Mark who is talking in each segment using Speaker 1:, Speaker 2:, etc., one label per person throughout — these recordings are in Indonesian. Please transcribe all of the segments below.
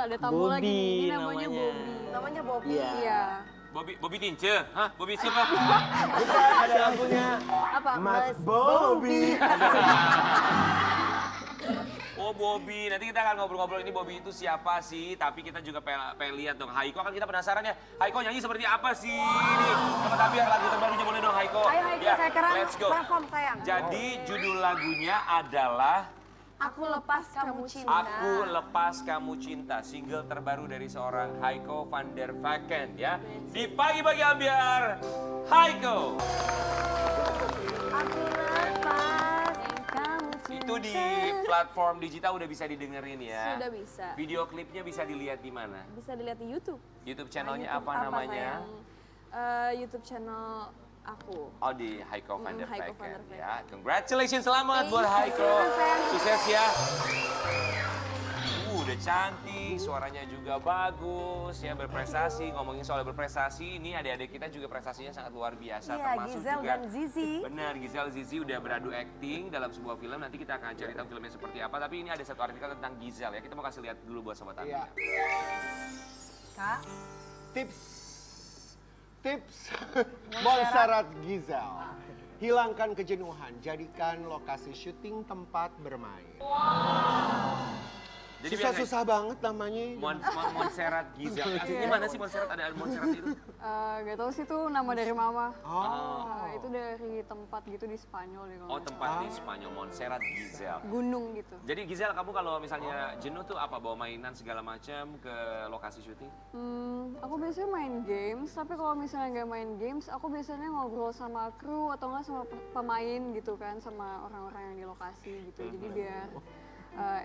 Speaker 1: ada tamu lagi nih. Ini namanya
Speaker 2: namanya.
Speaker 1: Bobby.
Speaker 3: Namanya Bobby.
Speaker 1: Iya.
Speaker 4: Bobby Tince? Hah? Bobby siapa?
Speaker 5: Bukan, ada lagunya.
Speaker 3: Apa?
Speaker 5: Mas Bobby.
Speaker 4: Oh Bobby, nanti kita akan ngobrol-ngobrol ini Bobby itu siapa sih? Tapi kita juga pengen lihat dong. Haiko kan kita penasaran ya. Haiko nyanyi seperti apa sih? Ini sama Tabiar lagu terbarunya boleh dong Haiko.
Speaker 3: Ayo Haiko,
Speaker 4: Ya,
Speaker 3: saya keren.
Speaker 4: let's go.
Speaker 3: Perform sayang.
Speaker 4: Jadi judul lagunya adalah
Speaker 3: Aku lepas kamu cinta.
Speaker 4: Aku Lepas Kamu Cinta, single terbaru dari seorang Haiko van der Vaken ya. Di pagi-pagi ambiar, Haiko.
Speaker 3: Aku lepas kamu cinta.
Speaker 4: Itu di platform digital udah bisa didengerin ya.
Speaker 1: Sudah bisa.
Speaker 4: Video klipnya bisa dilihat di mana?
Speaker 1: Bisa dilihat di YouTube.
Speaker 4: YouTube channelnya
Speaker 1: YouTube
Speaker 4: apa namanya?
Speaker 1: YouTube channel aku.
Speaker 4: Oh di Haiko van der
Speaker 1: Haiko van der
Speaker 4: Vaken
Speaker 1: Vaken.
Speaker 4: ya. Congratulations, selamat buat
Speaker 1: Thank you,
Speaker 4: Haiko.
Speaker 1: sayang.
Speaker 4: Sukses ya. Udah cantik, suaranya juga bagus ya, berprestasi. Ngomongin soal berprestasi, ini adik-adik kita juga prestasinya sangat luar biasa.
Speaker 3: Iya,
Speaker 4: Termasuk
Speaker 3: Gisel
Speaker 4: juga
Speaker 3: dan Zizi.
Speaker 4: benar, Gisel Zizi udah beradu acting dalam sebuah film. Nanti kita akan cari tahu filmnya seperti apa. Tapi ini ada satu artikel tentang Gisel ya. Kita mau kasih lihat dulu buat sobat
Speaker 5: Iya.
Speaker 4: Ambiar.
Speaker 3: Kak,
Speaker 5: Tips Monserrat Gisel. Hilangkan kejenuhan, jadikan lokasi syuting tempat bermain.
Speaker 4: Jadi biar
Speaker 5: Susah-susah banget namanya.
Speaker 4: Monserrat Gisel. Aslinya mana sih Monserrat? Ada Monserrat itu?
Speaker 1: Gak tau sih itu nama dari mama.
Speaker 5: Oh.
Speaker 1: Itu dari tempat gitu di Spanyol ya kalau
Speaker 4: Oh
Speaker 1: nggak
Speaker 4: tempat di Spanyol, Monserrat Gisel.
Speaker 1: salah. Gunung gitu.
Speaker 4: Jadi Gisel, kamu kalau misalnya jenuh tuh apa? Bawa mainan segala macam ke lokasi syuting?
Speaker 1: Aku biasanya main games, tapi kalau misalnya nggak main games, aku biasanya ngobrol sama kru atau nggak sama pemain gitu kan, sama orang-orang yang di lokasi gitu. Jadi biar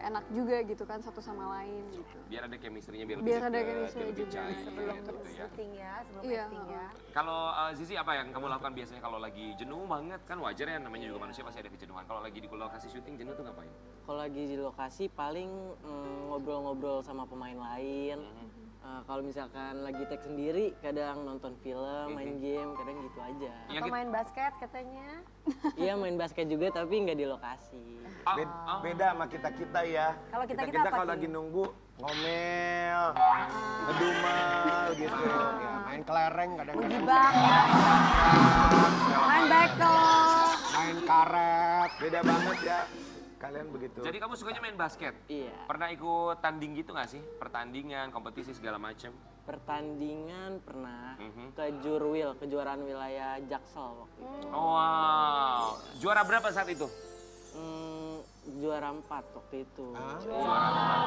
Speaker 1: enak juga gitu kan satu sama lain gitu.
Speaker 4: Biar ada chemistry-nya, biar
Speaker 1: Biar ada
Speaker 4: deket,
Speaker 1: chemistry
Speaker 4: biar lebih
Speaker 1: juga.
Speaker 4: cair
Speaker 3: sebelum
Speaker 4: gitu ya.
Speaker 3: syuting ya, sebelum
Speaker 1: Iya,
Speaker 3: acting ya.
Speaker 4: Kalau Zizi apa yang kamu lakukan biasanya kalau lagi jenuh banget? Kan wajar ya, namanya juga manusia pasti ada kejenuhan. Kalau lagi di lokasi syuting jenuh tuh ngapain?
Speaker 2: Kalau lagi di lokasi paling ngobrol-ngobrol sama pemain lain. Kalau misalkan lagi take sendiri, kadang nonton film, main game, kadang gitu aja.
Speaker 4: Yang
Speaker 3: Atau
Speaker 4: kita-
Speaker 3: main basket katanya.
Speaker 2: Iya main basket juga tapi nggak di lokasi.
Speaker 5: Beda sama kita-kita ya.
Speaker 3: Kalau kita-kita
Speaker 5: Kita
Speaker 3: apa,
Speaker 5: kalau
Speaker 3: Ki?
Speaker 5: lagi nunggu ngomel, ngedumel gitu. Ya, main kelereng kadang-kadang.
Speaker 3: Gibah. Main bekel.
Speaker 5: Main karet. Beda banget ya. Kalian begitu.
Speaker 4: Jadi kamu sukanya main basket?
Speaker 2: Iya.
Speaker 4: Pernah ikut tanding gitu nggak sih? Pertandingan, kompetisi segala macam?
Speaker 2: Pertandingan pernah
Speaker 4: Mhm.
Speaker 2: ke Jurwil, kejuaraan wilayah Jaksel waktu itu.
Speaker 4: Oh, wow. Juara berapa saat itu?
Speaker 2: Juara 4 waktu itu.
Speaker 4: Juara empat.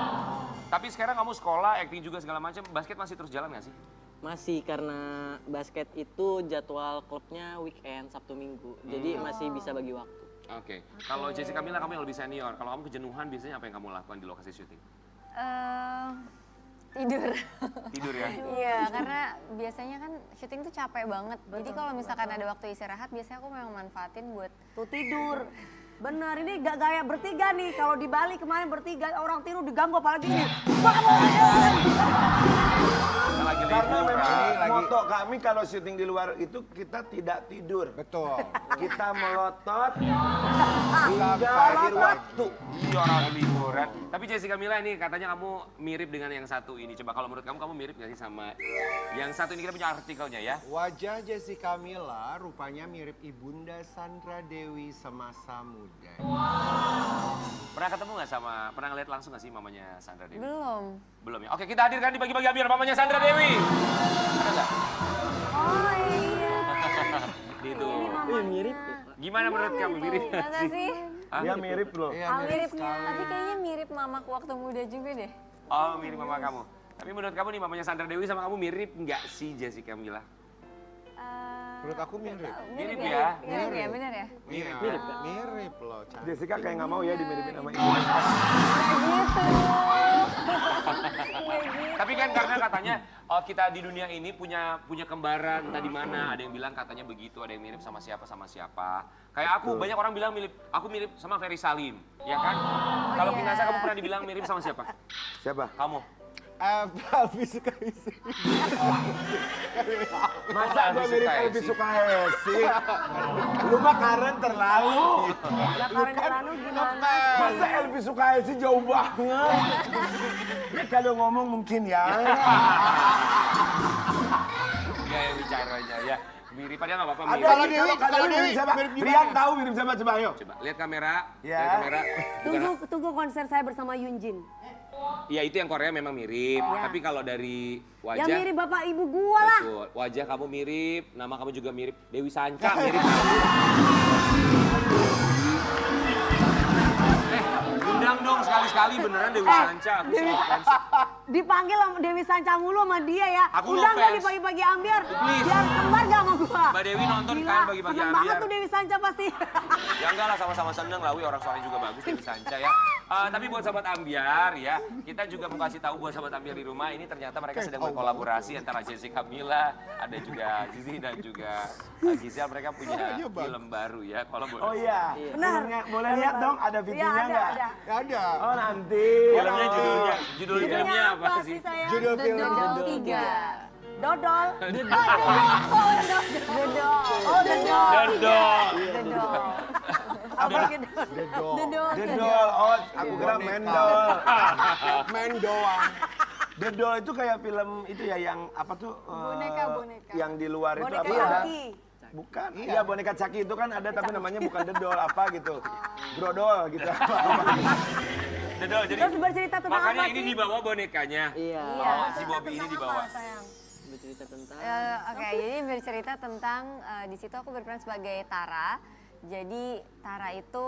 Speaker 4: Tapi sekarang kamu sekolah, acting juga segala macam, basket masih terus jalan nggak sih?
Speaker 2: Masih karena basket itu jadwal klubnya weekend, Sabtu Minggu. Jadi masih bisa bagi waktu.
Speaker 4: Oke. Kalau Jessica Mila kamu yang lebih senior. Kalau kamu kejenuhan biasanya apa yang kamu lakukan di lokasi syuting?
Speaker 6: Tidur.
Speaker 4: Tidur ya?
Speaker 6: Iya, karena biasanya kan syuting tuh capek banget. Jadi kalau misalkan ada waktu istirahat, biasanya aku memang manfaatin buat
Speaker 3: Tuh tidur. Bener, ini gak gaya bertiga nih. Kalau di Bali kemarin bertiga orang tidur diganggu apalagi ini.
Speaker 4: Kita lagi
Speaker 5: Karena
Speaker 4: liburan.
Speaker 5: memang moto kami kalau syuting di luar itu kita tidak tidur. Betul. Kita melotot hingga akhir waktu.
Speaker 4: Iya, orang liburan. Tapi Jessica Mila ini katanya kamu mirip dengan yang satu ini. Coba kalau menurut kamu mirip nggak sih sama yang satu ini? Kita punya artikelnya ya.
Speaker 5: Wajah Jessica Mila rupanya mirip Ibunda Sandra Dewi semasa muda.
Speaker 4: Pernah ketemu nggak sama, pernah ngeliat langsung nggak sih mamanya Sandra Dewi?
Speaker 6: belum.
Speaker 4: Belum ya? Oke, kita hadirkan di pagi-pagi ambiar mamanya Sandra Dewi. Ada nggak?
Speaker 3: Oh iya.
Speaker 4: Gitu.
Speaker 2: Mirip.
Speaker 4: Gimana menurut kamu? Mirip nggak
Speaker 6: Masa
Speaker 4: sih?
Speaker 6: sih?
Speaker 4: Hah?
Speaker 5: Dia mirip loh.
Speaker 6: Mirip, tapi kayaknya mirip mamaku waktu muda juga deh.
Speaker 4: Oh, mirip mama kamu. Tapi menurut kamu nih mamanya Sandra Dewi sama kamu mirip nggak sih Jessica Mila?
Speaker 5: Menurut aku mirip.
Speaker 4: Mirip ya?
Speaker 6: Mirip ya, bener ya?
Speaker 4: Mirip.
Speaker 5: Mirip, mirip loh. Jessica kayak nggak mau ya dimiripin sama ibu.
Speaker 4: Tapi kan karena katanya kita di dunia ini punya kembaran entah di mana. Ada yang bilang katanya begitu, ada yang mirip sama siapa. Kayak aku, banyak orang bilang aku mirip sama Ferry Salim, ya kan? Kalau Kinasa kamu pernah dibilang mirip sama siapa?
Speaker 5: Siapa?
Speaker 4: Kamu?
Speaker 7: Elvi Sukaisi.
Speaker 5: Masa gue mirip Elvi Sukaisi? Lu mah Karen terlalu.
Speaker 3: Lah Karen terlalu gimana?
Speaker 5: Masa Elvi Sukaisi jauh banget? Ya kalau ngomong mungkin ya.
Speaker 4: Ya, ya bicara aja ya. Miripannya nggak apa-apa.
Speaker 5: Ada
Speaker 4: mirip.
Speaker 7: Kalau Dewi,
Speaker 5: kalau
Speaker 7: kalau
Speaker 5: Dewi
Speaker 7: Dewi,
Speaker 5: mirip siapa?
Speaker 7: mirip gimana?
Speaker 5: Rian tahu mirip siapa? Coba ayo.
Speaker 4: Coba lihat kamera.
Speaker 5: Ya.
Speaker 4: Lihat kamera.
Speaker 3: Tunggu konser saya bersama Yunjin.
Speaker 4: Iya itu yang Korea memang mirip.
Speaker 3: Ya.
Speaker 4: Tapi kalau dari wajah.
Speaker 3: Yang mirip bapak ibu gua lah.
Speaker 4: Betul. Wajah kamu mirip, nama kamu juga mirip. Dewi Sanca mirip kamu. Undang dong sekali-sekali beneran Dewi Sanca. Aku
Speaker 3: Dewi
Speaker 4: sama fans.
Speaker 3: Dipanggil sama Dewi Sanca mulu sama dia ya.
Speaker 4: Aku
Speaker 3: Undang
Speaker 4: ngefans.
Speaker 3: gak di pagi-pagi ambiar.
Speaker 4: Please.
Speaker 3: Biar kembar gak sama gua.
Speaker 4: Mbak Dewi nonton
Speaker 3: Gila,
Speaker 4: kan pagi-pagi
Speaker 3: seneng banget
Speaker 4: ambiar.
Speaker 3: tuh Dewi Sanca pasti.
Speaker 4: Ya enggak lah sama-sama seneng lah, Wi, orang suaranya juga bagus Dewi Sanca ya. Tapi buat sahabat ambiar ya, kita juga mau kasih tahu buat sahabat ambiar di rumah ini ternyata mereka sedang berkolaborasi antara Jessica Mila, ada juga Zizi dan juga Gisel, mereka punya film baru ya. Kalau boleh.
Speaker 5: Oh iya.
Speaker 3: Benar.
Speaker 5: Boleh lihat dong ada
Speaker 3: Iya
Speaker 5: videonya
Speaker 3: ada,
Speaker 5: nggak?
Speaker 3: ada.
Speaker 7: Ada.
Speaker 5: Oh nanti.
Speaker 4: Filmnya judul
Speaker 3: Judulnya
Speaker 4: filmnya apa sih?
Speaker 3: sayang?
Speaker 7: Judul film.
Speaker 6: Dodol 3.
Speaker 3: Dodol.
Speaker 4: Dodol.
Speaker 3: Oh, dodol.
Speaker 4: Dodol.
Speaker 3: Apa gitu?
Speaker 7: Dedol.
Speaker 5: Dedol. Oh, aku kira
Speaker 7: Boneka.
Speaker 5: Mendol.
Speaker 7: Main doang.
Speaker 5: Dedol itu kayak film itu ya yang apa tuh?
Speaker 1: Boneka.
Speaker 5: Yang di luar itu
Speaker 3: Boneka
Speaker 5: apa ada?
Speaker 3: Chucky.
Speaker 5: Bukan. Iya, boneka Chucky itu kan ada tapi namanya bukan dedol apa gitu. Brodol gitu.
Speaker 4: Dodol. Jadi
Speaker 3: Terus bercerita tentang
Speaker 4: makanya
Speaker 3: apa
Speaker 4: ini
Speaker 3: sih?
Speaker 4: dibawa bonekanya.
Speaker 2: Iya.
Speaker 4: Oh, si Bobby ini dibawa.
Speaker 2: Bercerita tentang
Speaker 6: Oke, jadi bercerita tentang di situ aku berperan sebagai Tara. Jadi Tara itu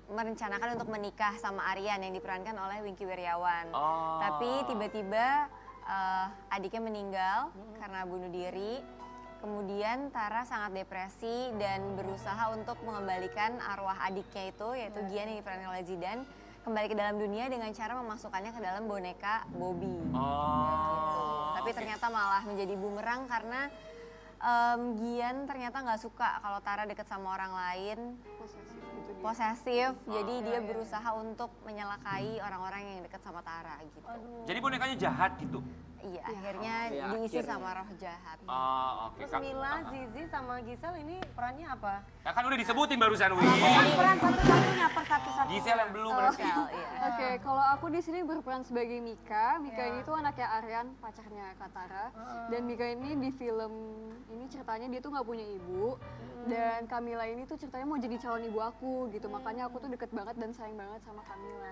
Speaker 6: merencanakan untuk menikah sama Aryan yang diperankan oleh Wingky Wiryawan.
Speaker 4: Oh.
Speaker 6: Tapi tiba-tiba adiknya meninggal karena bunuh diri. Kemudian Tara sangat depresi dan berusaha untuk mengembalikan arwah adiknya itu, yaitu Gian yang diperankan oleh Zidan, kembali ke dalam dunia dengan cara memasukkannya ke dalam boneka Bobby.
Speaker 4: Oh.
Speaker 6: Tapi ternyata malah menjadi bumerang karena Gian ternyata nggak suka kalau Tara deket sama orang lain, posesif. Jadi dia berusaha untuk menyelakai orang-orang yang deket sama Tara gitu.
Speaker 4: Jadi bonekanya jahat gitu.
Speaker 6: Iya, akhirnya
Speaker 2: Iya,
Speaker 6: diisi
Speaker 2: akhirnya.
Speaker 6: sama roh jahat.
Speaker 4: Oh, oke.
Speaker 3: Terus Mila, Zizi sama Gisel ini perannya apa?
Speaker 4: Ya kan udah disebutin barusan, Wi.
Speaker 3: Peran satu-satunya per satu-satu.
Speaker 4: Gisel yang belum berarti.
Speaker 6: Gisel, iya.
Speaker 1: Oke, kalau aku di sini berperan sebagai Mika. Mika ini tuh anaknya Aryan, pacarnya Katara. Dan Mika ini di film ini ceritanya dia tuh nggak punya ibu. Dan Kamila ini tuh ceritanya mau jadi calon ibu aku gitu. Makanya aku tuh deket banget dan sayang banget sama Kamila.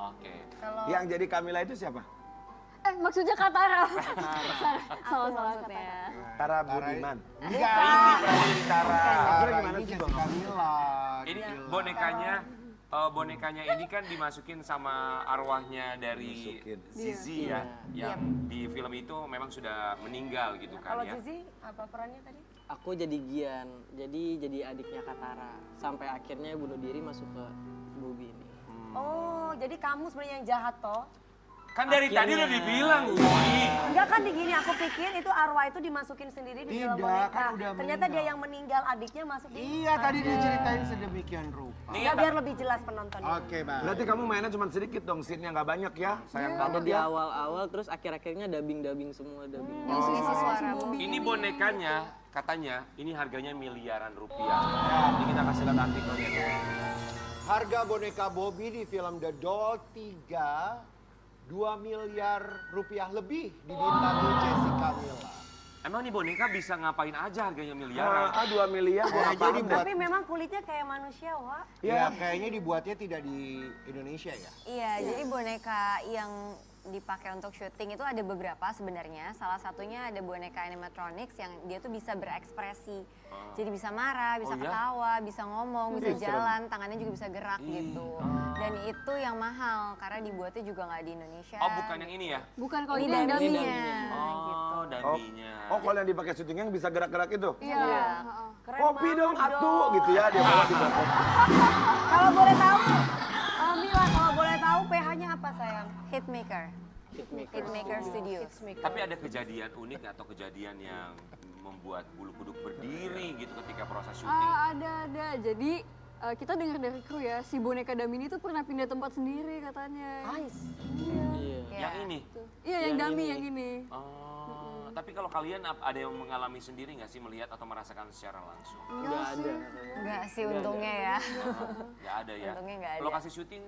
Speaker 4: Oke.
Speaker 5: Yang jadi Kamila itu siapa?
Speaker 1: Maksudnya Katara.
Speaker 6: Salah-salah
Speaker 1: Katara.
Speaker 5: Tara Budiman.
Speaker 7: Enggak.
Speaker 4: Jadi Tara.
Speaker 5: Akhirnya gimana
Speaker 7: Ini
Speaker 5: sih,
Speaker 7: Jessica
Speaker 5: Bang?
Speaker 7: Mila.
Speaker 4: Ini bonekanya ini kan dimasukin sama arwahnya dari
Speaker 5: Dimasukin.
Speaker 4: Zizi ya, yang di film itu memang sudah meninggal gitu
Speaker 3: Kalau
Speaker 4: kan ya.
Speaker 3: Zizi apa perannya tadi?
Speaker 2: aku jadi Gian. Jadi adiknya Katara sampai akhirnya bunuh diri masuk ke Bobby ini.
Speaker 3: Oh, jadi kamu sebenarnya yang jahat toh?
Speaker 4: Kan dari tadi udah
Speaker 2: Akhirnya.
Speaker 4: dibilang, Wi.
Speaker 3: Enggak kan gini, aku pikir itu arwah itu dimasukin sendiri di film
Speaker 7: Tidak,
Speaker 3: boneka.
Speaker 7: kan udah
Speaker 3: Ternyata dia
Speaker 7: meninggal.
Speaker 3: yang meninggal, adiknya masuk di...
Speaker 7: Iya, tadi diceritain sedemikian rupa.
Speaker 4: Nih,
Speaker 3: Ya, biar lebih jelas penontonnya.
Speaker 7: Oke, Bang.
Speaker 5: Berarti kamu mainnya cuma sedikit dong, scene-nya nggak banyak ya? Sayang
Speaker 2: Ada
Speaker 5: banget
Speaker 2: di
Speaker 5: ya.
Speaker 2: awal-awal terus akhir-akhirnya dubbing semua dubbing.
Speaker 6: Isi suara Bobby.
Speaker 4: ini bonekanya katanya ini harganya miliaran rupiah. Ini kita kasih lihat artikelnya.
Speaker 7: Harga boneka Bobby di film The Doll 3 2 miliar rupiah lebih dibintangi Jessica Mila.
Speaker 4: Emang nih boneka bisa ngapain aja harganya miliaran?
Speaker 5: 2 miliar gua
Speaker 7: Kayaknya
Speaker 5: ngapain
Speaker 7: dibuat-
Speaker 5: deh.
Speaker 3: Tapi memang kulitnya kayak manusia, Wak.
Speaker 7: Ya, kayaknya dibuatnya tidak di Indonesia ya.
Speaker 6: Iya, jadi boneka yang dipakai untuk syuting itu ada beberapa sebenarnya. Salah satunya ada boneka animatronics yang dia tuh bisa berekspresi. Jadi bisa marah, bisa
Speaker 4: Oh, iya?
Speaker 6: ketawa, bisa ngomong, bisa jalan, tangannya juga bisa gerak gitu. Dan itu yang mahal karena dibuatnya juga nggak di Indonesia.
Speaker 4: Oh bukan yang ini ya?
Speaker 1: Bukan kalau
Speaker 6: Ini
Speaker 1: ini yang
Speaker 6: dummy-nya.
Speaker 1: dummy.
Speaker 4: Oh dandinya.
Speaker 5: Oh, kalau yang dipakai syutingnya yang bisa gerak-gerak itu?
Speaker 1: Iya. heeh.
Speaker 3: Keren
Speaker 5: Kopi
Speaker 3: banget
Speaker 5: dong, atu gitu ya dia bawa di bawah.
Speaker 3: Kalau boleh tahu, Mila, kalau boleh tahu PH-nya apa sayang?
Speaker 6: Hitmaker. Hitmaker Studios.
Speaker 4: Tapi ada kejadian unik atau kejadian yang membuat bulu kuduk berdiri gitu ketika proses syuting?
Speaker 1: Ada. Jadi kita dengar dari kru ya, si boneka Damini tuh pernah pindah tempat sendiri katanya.
Speaker 3: Ais.
Speaker 2: Iya.
Speaker 4: Yang ini?
Speaker 1: Iya, yang Dami yang ini.
Speaker 4: Oh, tapi kalau kalian ada yang mengalami sendiri nggak sih melihat atau merasakan secara langsung?
Speaker 2: Nggak ada.
Speaker 6: Enggak sih untungnya ya.
Speaker 4: Nggak ada ya.
Speaker 6: Untungnya nggak ada.
Speaker 4: Lokasi syuting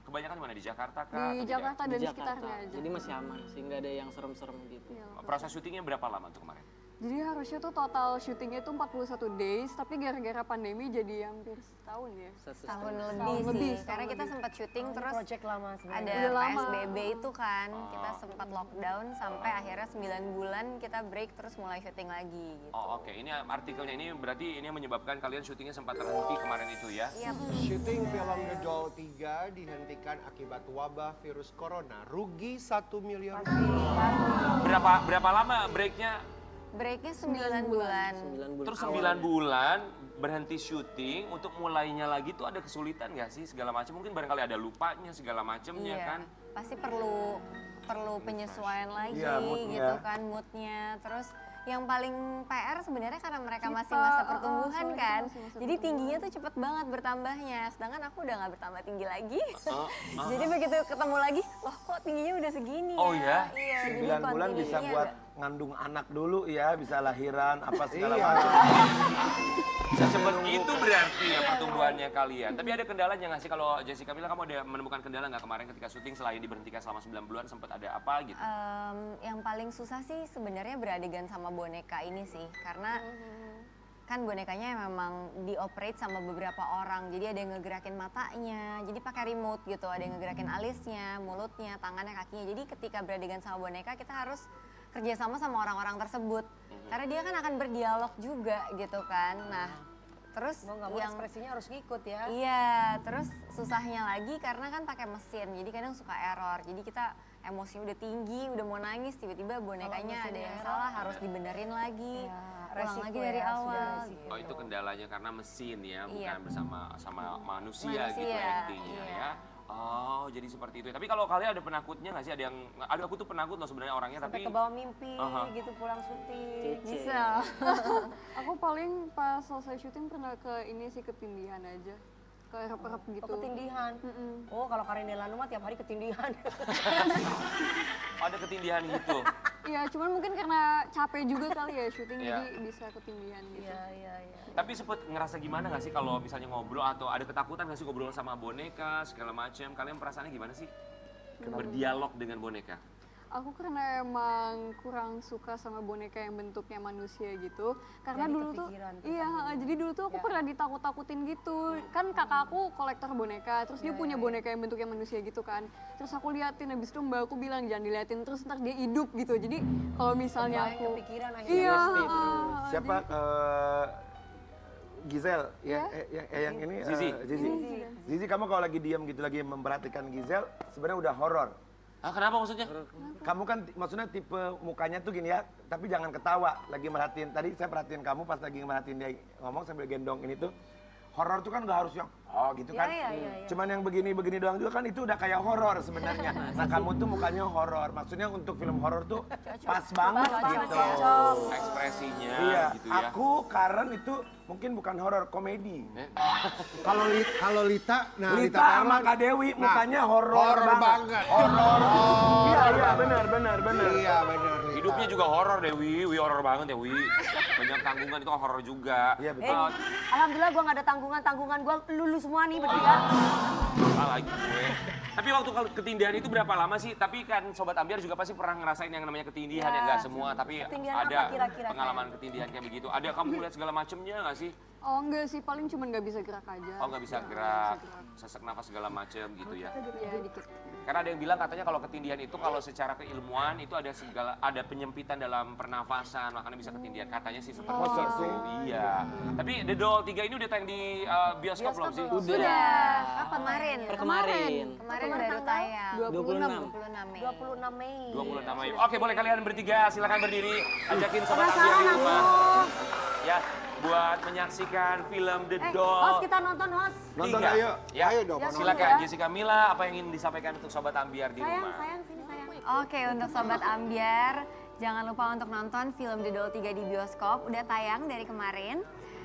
Speaker 4: kebanyakan di mana? Di Jakarta kah?
Speaker 1: Di
Speaker 4: Atau
Speaker 1: Jakarta dan
Speaker 2: Di Jakarta.
Speaker 1: sekitarnya aja.
Speaker 2: Jadi masih aman sih, nggak ada yang serem-serem gitu.
Speaker 1: Iya.
Speaker 4: Proses syutingnya berapa lama tuh kemarin?
Speaker 1: Jadi harusnya tuh total syutingnya tuh 41 days, tapi gara-gara pandemi jadi hampir setahun ya.
Speaker 6: Tahun
Speaker 1: Setahun
Speaker 6: lebih
Speaker 1: lebih,
Speaker 6: sih. Karena
Speaker 1: setahun
Speaker 6: kita
Speaker 1: lebih.
Speaker 6: sempat syuting
Speaker 3: Ini
Speaker 6: terus
Speaker 3: project lama sebenarnya.
Speaker 6: ada
Speaker 1: Udah lama.
Speaker 6: PSBB itu kan. Kita sempat lockdown sampai akhirnya 9 bulan kita break terus mulai syuting lagi gitu.
Speaker 4: Oh oke, ini artikelnya ini berarti ini menyebabkan kalian syutingnya sempat terhenti kemarin itu ya?
Speaker 6: Iya.
Speaker 7: Syuting film The Doll 3 dihentikan akibat wabah virus corona. Rugi 1 miliar rupiah.
Speaker 4: Berapa lama breaknya?
Speaker 6: Breaknya 9 bulan.
Speaker 2: 9 bulan.
Speaker 4: Terus 9 bulan berhenti syuting untuk mulainya lagi tuh ada kesulitan nggak sih segala macam? Mungkin barangkali ada lupanya segala macamnya
Speaker 6: Iya.
Speaker 4: kan?
Speaker 6: Pasti perlu penyesuaian lagi
Speaker 5: Iya, moodnya.
Speaker 6: gitu kan moodnya. Terus yang paling PR sebenarnya karena mereka masih masa pertumbuhan
Speaker 1: soalnya kita
Speaker 6: kan.
Speaker 1: masih masa
Speaker 6: Jadi tingginya tuh cepet banget bertambahnya. Sedangkan aku udah nggak bertambah tinggi lagi.
Speaker 4: Oh,
Speaker 6: Jadi begitu ketemu lagi, loh kok tingginya udah segini
Speaker 4: Oh
Speaker 6: ya?
Speaker 4: ya?
Speaker 6: Iya, jadi
Speaker 5: 9 bulan bisa
Speaker 6: continuity-nya
Speaker 5: buat
Speaker 6: agak-
Speaker 5: ngandung anak dulu ya, bisa lahiran apa segala
Speaker 7: Iya.
Speaker 5: macam.
Speaker 4: Secepat itu berarti ya pertumbuhannya kalian. Tapi ada kendalanya nggak sih kalau Jessica bilang kamu ada menemukan kendala nggak kemarin ketika syuting selain diberhentikan selama 9 bulan sempat ada apa gitu?
Speaker 6: Yang paling susah sih sebenarnya beradegan sama boneka ini sih, karena kan bonekanya memang dioperate sama beberapa orang, jadi ada yang ngegerakin matanya, jadi pakai remote gitu, ada yang ngegerakin alisnya, mulutnya, tangannya, kakinya. Jadi ketika beradegan sama boneka kita harus kerjasama sama orang-orang tersebut, karena dia kan akan berdialog juga gitu kan. Nah, terus
Speaker 3: Mau nggak mau
Speaker 6: yang
Speaker 3: ekspresinya harus ngikut ya.
Speaker 6: Iya, terus susahnya lagi karena kan pakai mesin, jadi kadang suka error. Jadi kita emosinya udah tinggi, udah mau nangis, tiba-tiba bonekanya ada yang salah, harus dibenerin lagi,
Speaker 3: Ya,
Speaker 6: ulang
Speaker 3: resiko
Speaker 6: lagi dari
Speaker 3: ya, sudah
Speaker 6: awal.
Speaker 3: resiko.
Speaker 6: gitu.
Speaker 4: Oh itu kendalanya karena mesin ya, bukan
Speaker 6: Iya.
Speaker 4: sama manusia gitu
Speaker 6: Manusia,
Speaker 4: ya intinya
Speaker 6: iya.
Speaker 4: ya. Oh jadi seperti itu. Tapi kalau kalian ada penakutnya nggak sih? Ada yang, aduh aku tuh penakut loh sebenarnya orangnya
Speaker 3: Sampai
Speaker 4: tapi.
Speaker 3: ke bawah mimpi
Speaker 4: Aha.
Speaker 3: gitu pulang syuting.
Speaker 6: Bisa.
Speaker 1: Aku paling pas selesai syuting pernah ke ini sih, ketindihan aja. Ke erep-erep gitu.
Speaker 3: Oh, ketindihan.
Speaker 1: Mm-mm.
Speaker 3: Oh, kalau Karin Delano mah tiap hari ketindihan.
Speaker 4: Ada ketindihan gitu.
Speaker 1: Iya, cuman mungkin karena capek juga kali ya syuting,
Speaker 4: Iya.
Speaker 1: jadi bisa ketindihan gitu.
Speaker 3: Iya, iya, iya.
Speaker 4: Tapi sempet ngerasa gimana nggak sih kalau misalnya ngobrol atau ada ketakutan nggak sih ngobrol sama boneka segala macam? Kalian perasaannya gimana sih? Berdialog dengan boneka.
Speaker 1: Aku karena emang kurang suka sama boneka yang bentuknya manusia gitu. Karena
Speaker 3: Jadi
Speaker 1: dulu tuh,
Speaker 3: kepikiran tuh
Speaker 1: iya, jadi dulu tuh aku pernah ditakut-takutin gitu. Kan kakak aku kolektor boneka, terus dia punya boneka yang bentuknya manusia gitu kan. Terus aku liatin, habis itu mbak aku bilang jangan diliatin terus, ntar dia hidup gitu. Jadi kalau misalnya
Speaker 3: Main
Speaker 1: aku,
Speaker 3: kepikiran akhirnya.
Speaker 1: iya,
Speaker 5: Siapa? Gisel, ya, yang ini
Speaker 4: Zizi.
Speaker 5: Zizi, kamu kalau lagi diam gitu lagi memperhatikan Gisel, sebenarnya udah horor.
Speaker 4: Ah kenapa maksudnya?
Speaker 5: Kamu kan maksudnya tipe mukanya tuh gini ya, tapi jangan ketawa. Lagi merhatiin, tadi saya perhatiin kamu pas lagi merhatiin dia ngomong sambil gendong ini tuh. Horor tuh kan gak harus yang oh gitu kan.
Speaker 3: Iya, iya, iya.
Speaker 5: Cuman yang begini-begini doang juga kan itu udah kayak horor sebenarnya. Nah kamu tuh mukanya horor. Maksudnya untuk film horor tuh pas banget gitu.
Speaker 4: Ekspresinya
Speaker 5: Iya,
Speaker 4: gitu ya.
Speaker 5: aku Karen itu mungkin bukan horor, komedi.
Speaker 7: Kalau Lita, nah
Speaker 5: Lita sama
Speaker 7: Karen-
Speaker 5: Kak Dewi
Speaker 7: nah,
Speaker 5: mukanya horor
Speaker 7: horor banget.
Speaker 5: Horor. Iya, iya benar.
Speaker 7: Iya benar. Lita.
Speaker 4: Hidupnya juga horor deh, Wi horor banget ya, Wi. Banyak tanggungan itu horor juga.
Speaker 5: Iya, betul.
Speaker 3: Alhamdulillah gua nggak ada tanggungan gua lulus semua nih bertiga.
Speaker 4: Salah lagi gue. Tapi waktu kalau ketindihan itu berapa lama sih? Tapi kan Sobat Ambiar juga pasti pernah ngerasain yang namanya ketindihan ya, nggak semua. Tapi
Speaker 3: Ketindihan
Speaker 4: ada
Speaker 3: apa kira-kira,
Speaker 4: pengalaman ketindihan kayak begitu. Ada kamu lihat segala macamnya nggak sih?
Speaker 1: Oh enggak sih, paling cuman nggak bisa gerak aja.
Speaker 4: Oh nggak bisa gerak, sesak nafas segala macam gitu ya.
Speaker 1: Iya dikit.
Speaker 4: Karena ada yang bilang katanya kalau ketindihan itu kalau secara keilmuan itu ada penyempitan dalam pernafasan, makanya bisa ketindihan. Katanya sih seperti itu. Iya. Tapi The Doll 3 ini udah tayang di bioskop belum sih?
Speaker 1: Sudah.
Speaker 6: Kemarin.
Speaker 2: Kemarin.
Speaker 6: Kemarin baru tayang.
Speaker 1: 26.
Speaker 6: 26 Mei.
Speaker 3: 26 Mei.
Speaker 4: 26 Mei. Oke, boleh kalian bertiga silakan berdiri, ajakin Sobat Ambiar di rumah. Ya, buat menyaksikan film The Doll.
Speaker 3: Host kita nonton host.
Speaker 7: Nonton
Speaker 4: 3.
Speaker 7: ayo.
Speaker 4: Ya,
Speaker 7: Ayo dong.
Speaker 4: silakan Jessica Mila, apa yang ingin disampaikan untuk Sobat Ambiar di
Speaker 3: Sayang,
Speaker 4: rumah?
Speaker 3: sayang sini sayang.
Speaker 6: Oke, untuk Sobat Ambiar, jangan lupa untuk nonton film The Doll 3 di bioskop. Udah tayang dari kemarin.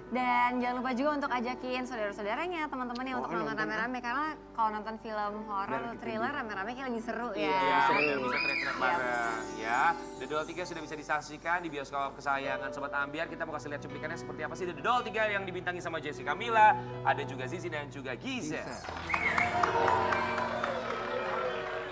Speaker 6: Dan jangan lupa juga untuk ajakin saudara-saudaranya, teman-temannya untuk nonton rame-rame. Karena kalau nonton film horor atau thriller rame-rame kayak lebih seru ya.
Speaker 4: Iya, dan bisa teriak-teriak bareng ya. The Doll 3 sudah bisa disaksikan di bioskop kesayangan Sobat Ambiar. Kita mau kasih lihat cuplikannya seperti apa sih The Doll 3 yang dibintangi sama Jessica Mila. Ada juga Zizi dan juga Giza.